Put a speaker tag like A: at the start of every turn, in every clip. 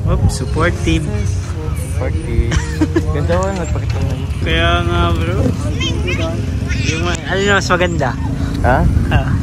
A: Oops, supportive.
B: Supportive. Ganda ko, nagpakita mo.
A: Kaya nga bro. Yung, ano na mas maganda?
B: Ha?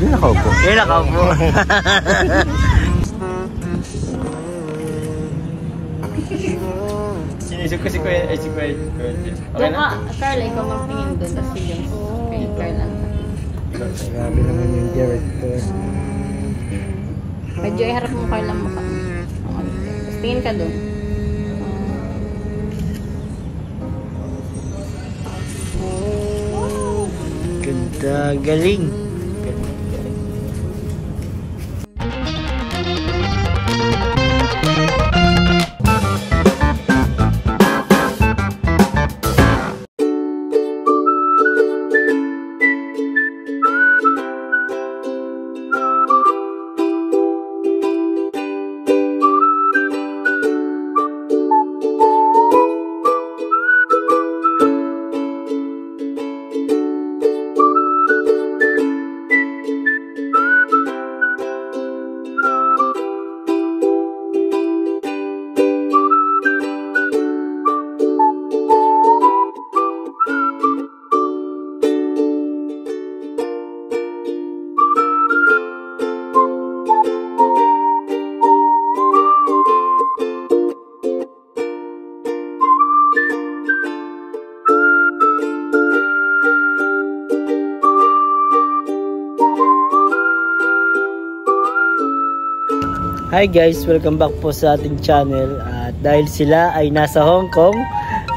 B: Doon nakaupo.
A: Doon nakaupo.
B: Sinisip ko si Kuya. Si Kuya.
C: Okay na? Carla, ikaw magtingin doon. Tapos si Jones. Kay Carla.
A: Grabe naman yung director.
C: Medyo iharap mo Carla mukha. Tapos tingin ka doon.
A: Ganda, galing. Hi guys, welcome back po sa ating channel. At dahil sila ay nasa Hong Kong,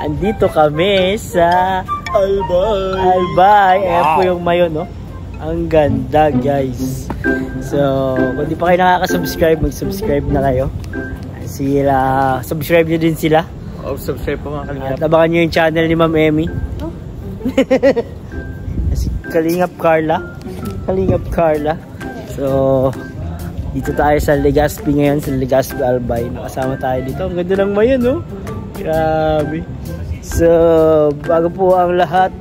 A: andito kami sa Albay. Albay. Ayan po yung mayon, no? Ang ganda guys. So, kung di pa kayo nakaka-subscribe, mag-subscribe na kayo. Sila, subscribe nyo din sila.
B: Oh, subscribe po mga kalingap.
A: At abangan nyo yung channel ni Ma'am Emmy.
C: Oh.
A: Kalingap Carla. Kalingap Carla. So, dito tayo sa Legazpi ngayon, sa Legazpi Albay. Nakasama tayo dito. Ang ganda ng mayon, no? Grabe. So, bago po ang lahat,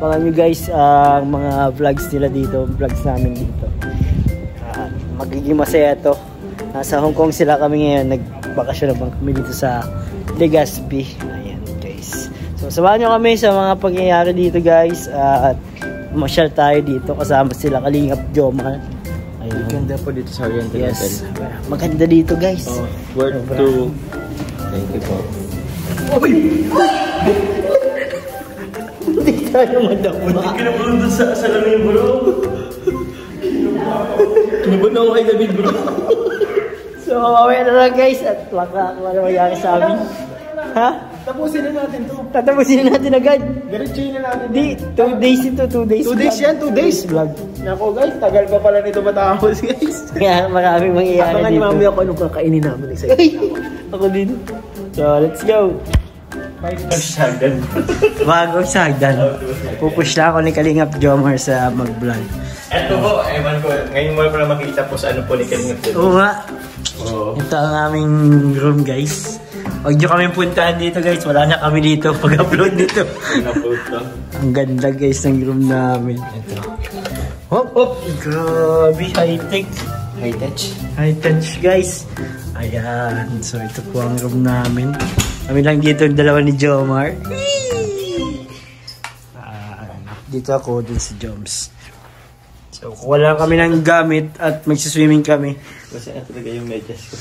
A: abangan nyo guys ang mga vlogs nila dito, vlogs namin dito. Magiging masaya to. Nasa Hong Kong sila kami ngayon, nagbakasyon naman kami dito sa Legazpi. Ayan guys. So, samahan nyo kami sa mga pangyayari dito guys. At masyal tayo dito kasama sila Kalingap Jomar. Ayun.
B: Ganda po dito sa Oriental Hotel.
A: Yes. Maganda dito guys.
B: Oh, worth to. Thank you po.
A: Hindi tayo madamon.
B: Bakit kinabulong doon sa salamin bro? Kinabulong ako kay David bro.
A: So mamaya na lang guys. At wala mangyari sa amin. Ha?
B: Tapusin na natin to.
A: Tatapusin na natin agad.
B: Diretsuhin na natin.
A: Di, 2 days ito, 2 days.
B: 2 days yan, 2 days.
A: Vlog.
B: Nako guys, tagal pa pala nito matapos guys.
A: Kaya maraming mangyayari
B: Abangan
A: dito.
B: ni mami ako anong kakainin namin.
A: Ako din. So let's go.
B: Sagdan.
A: Bagong sagdan. Pupush na ako ni Kalingap Jomar sa mag-vlog.
B: Eto po, ewan ko. Ngayon mo pala makita po sa ano po ni Kalingap Jomar.
A: Oo nga.
B: Oo.
A: Ito ang aming room guys. Huwag nyo kami puntahan dito guys. Wala na kami dito pag-upload dito. Ang ganda guys ng room namin. Ito. Hop, hop. Grabe. High-tech.
B: High-tech.
A: High-tech guys. Ayan. So ito po ang room namin. Kami lang dito yung dalawa ni Jomar. Dito ako, dun si Joms. So kuha lang kami ng gamit at magsiswimming kami.
B: Kasi na talaga yung medyas ko.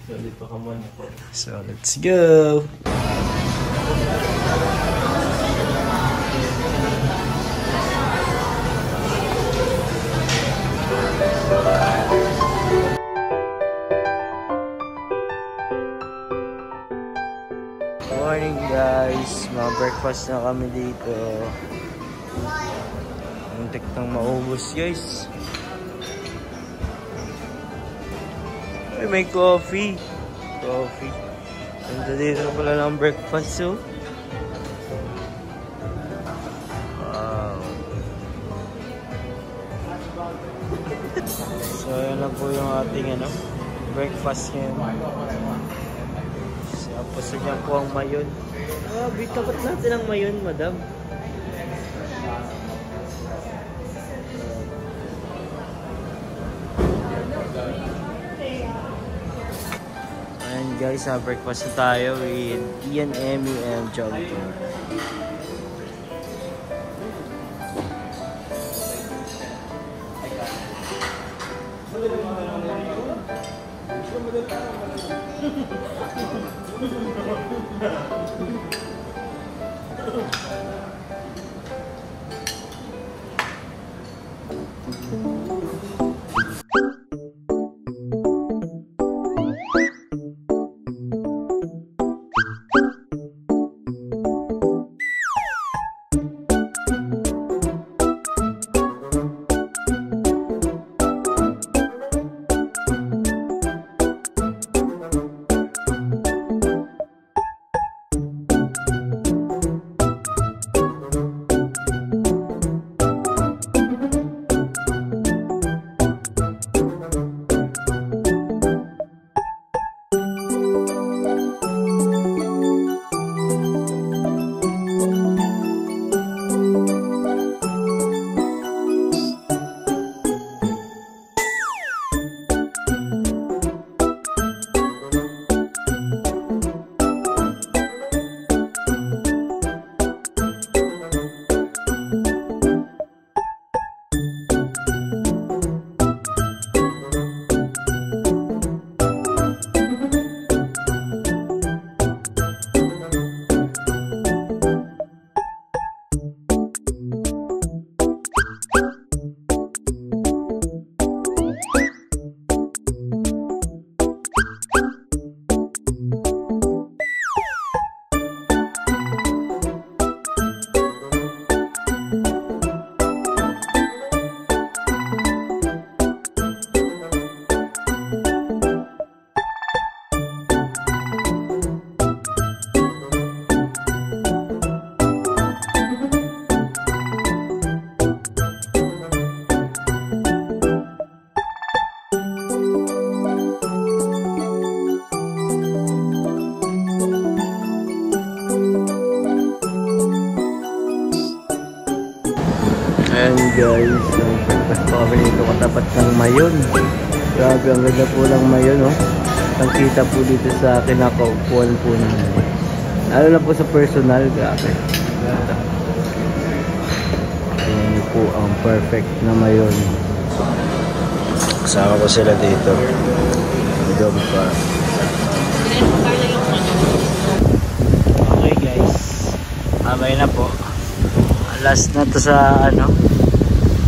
B: Dito ka muna po.
A: So, let's go! Morning guys! Mga-breakfast na kami dito. Muntik nang maubos guys. Ay, may coffee. Coffee. Ganda dito na pala ng breakfast, so. Wow. So, yan lang po yung ating, breakfast ngayon. Tapos, yan po ang mayon. Ah, bitapat natin ang mayon, madam. guys, breakfast na tayo with Ian, Emmy, and Jollibee. Ayan guys, breakfast pa kami dito katapat ng Mayon. Grabe, ang ganda po ng Mayon, oh. Ang kita po dito sa kinakaupuan po namin. Lalo na po sa personal, grabe. Ayan po ang perfect na Mayon. Kasama ko sila dito. Dog pa. Okay guys, mamay na po. Last na to sa ano,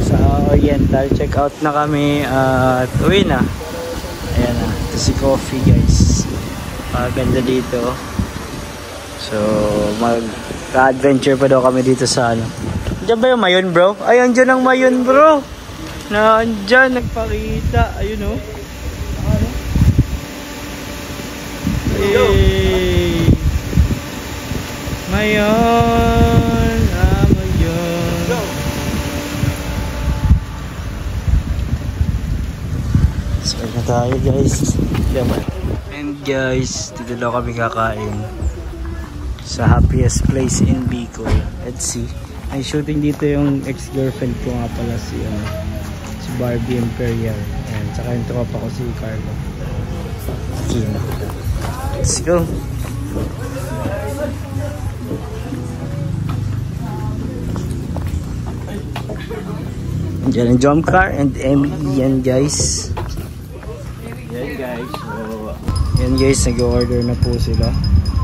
A: sa Oriental. Check out na kami at uwi na. Ayan na, ito si Coffee guys. Ganda dito. So mag-adventure pa daw kami dito sa ano. Diyan ba yung Mayon bro? Ay, andyan ang Mayon bro. Na andyan, nagpakita. Ayun o. Ano? Hey. Mayon. So na tayo guys. And guys, dito daw kami kakain sa happiest place in Bicol. Let's see. Ay shooting dito yung ex-girlfriend ko nga pala si Barbie Imperial. Ayan, tsaka yung tropa ko si Carlo Aquino. Let's go. Diyan ang jump car and Emmy yan guys. Yan guys, nag-order na po sila.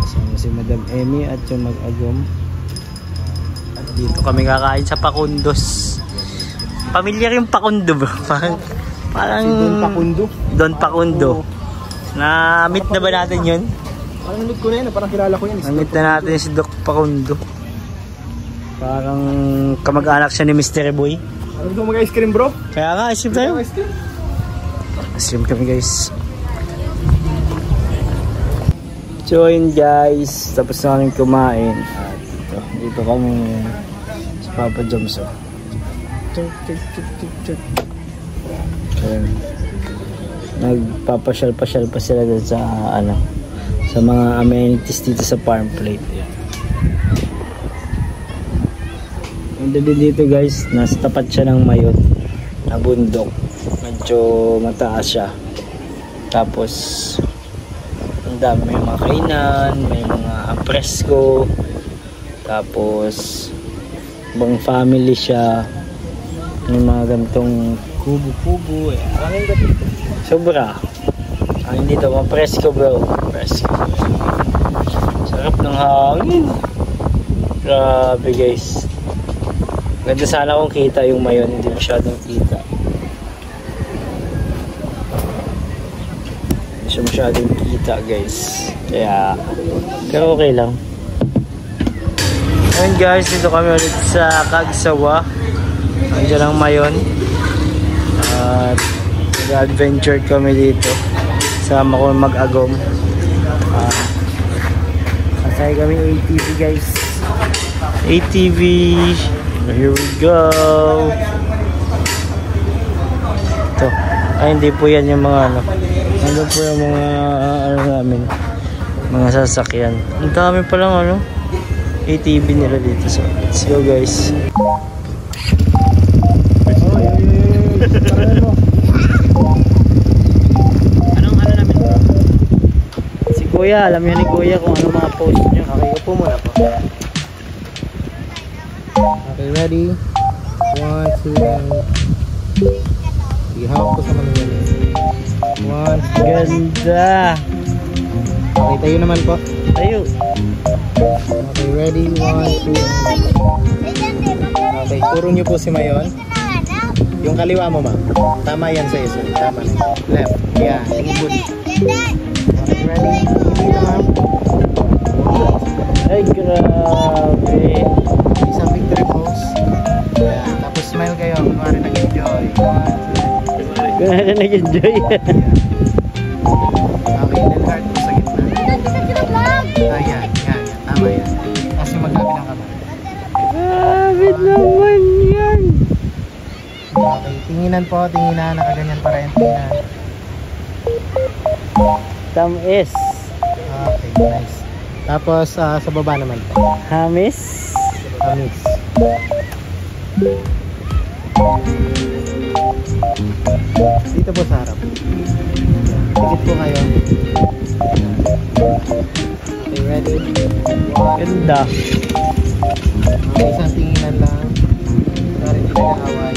A: Kasama si Madam Emmy at yung mag-agom. At dito kami kakain sa Pacundos. Pamilyar yung Pacundo bro. Parang si Don Pacundo. Don Pacundo. Na-meet na ba natin yun?
B: Parang na-meet ko na yun, parang kilala ko yun.
A: Na-meet na natin si Doc Pacundo. Parang kamag-anak siya ni Mr. Boy.
B: Ano gusto mo mag-ice cream bro?
A: Kaya nga, ice cream tayo. Ice cream kami guys. So yun guys, tapos na kami kumain. At dito kami sa Papa John's. Nagpapasyal-pasyal pa sila dun sa ano, sa mga amenities dito sa farm plate. And din dito guys, nasa tapat siya ng Mayon na bundok. Medyo mataas siya. Tapos Ang dami, may mga kainan, may mga presko. Tapos buong family siya. May mga ganitong kubo-kubo. Sobra. Ang dito, mga presko bro. Presko. Sarap ng hangin. Grabe guys. Ganda sana kung kita yung mayon. Hindi masyadong kita. Hindi siya masyadong kita guys. Kaya, pero okay lang. Ayun guys, dito kami ulit sa Cagsawa. Andiyan ang mayon. At nag-adventure kami dito. Sama ko mag-agom. Masaya kami ATV guys. ATV. Here we go. Ito. Ay hindi po yan yung mga ano. Ano po yung mga ano namin. Mga sasakyan. Ang dami palang ano. ATV nila dito. So let's go guys. Anong ano namin bro? Si Kuya, alam niya ni Kuya kung ano mga post niyo. Okay, upo muna po.
D: Okay, ready? 1, 2, and... Sige, hawak ko sa manuel. 1, 2,
A: Ganda!
D: okay, tayo naman po.
A: Tayo!
D: Okay, ready? 1, 2, okay, turo nyo po si Mayon. Yung kaliwa mo, ma'am. Tama yan sa iso. Tama na. Left. Yeah, tingin po dito. Okay, ready? Dito, ma'am.
A: Ay, grabe!
D: Isang victory pose. Yeah, tapos smile kayo. Kunwari nag-enjoy. 1, 2.
A: Kung na nag-enjoy.
D: Okay, then heart po sa gitna. Yan. Tama yan. Tapos yung magkabilang kamay.
A: Grabe naman yan!
D: Okay, tinginan po, tinginan. Nakaganyan pa rin, tinginan.
A: Tamis.
D: Okay, nice. Tapos sa baba naman po.
A: Hamis.
D: Kamis. Dito po sa harap. Tikit po kayo. Okay, ready?
A: Ganda.
D: Okay, isang tinginan lang. Sorry, hindi nag-aaway.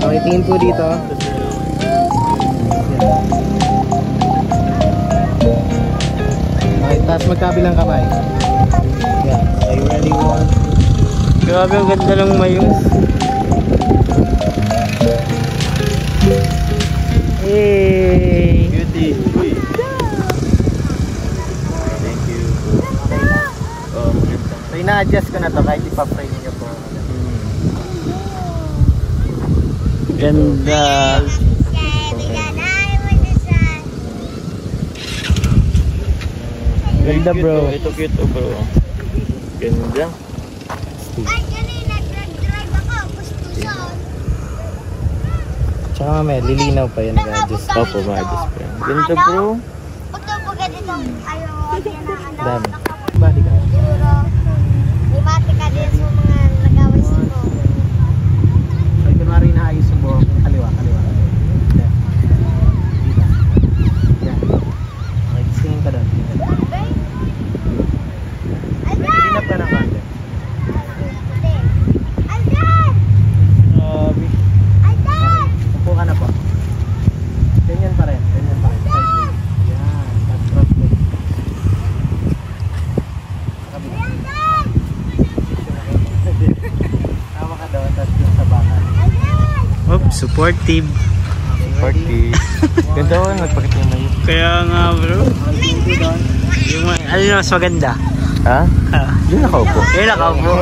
D: Okay, tingin po dito. Okay, tapos magkabilang kamay. Yan. Are you ready? 1.
A: Grabe, ang ganda ng mayong. Hey!
B: Beauty. Uy. Thank you. Oh, maganda.
D: So, ina-adjust ko na to kahit ipa-frame nyo po.
A: Ganda. Ganda bro.
B: Ito cute to bro. Ganda.
D: Tsaka mamaya, lilinaw pa yan. Nag-adjust.
B: Opo, ma-adjust pa yan. Ganda bro.
D: Dami. Body ka. Okay, kunwari inaayos yung buhok. Kaliwa. Left. Dito. Yan. Okay, tingin ka doon. Sinap ka ng konti.
A: Grabe.
D: Upo ka na po. Ganyan pa rin. Sideways. Yan. That's perfect. Tama ka daw. Tapos yung sa baka.
A: Oops, supportive.
B: Party. Ganda ko, nagpakita yung mayo.
A: Kaya nga bro. Yung, ano yung mas maganda?
B: Ha? Yun nakaupo.
A: Yun ako po.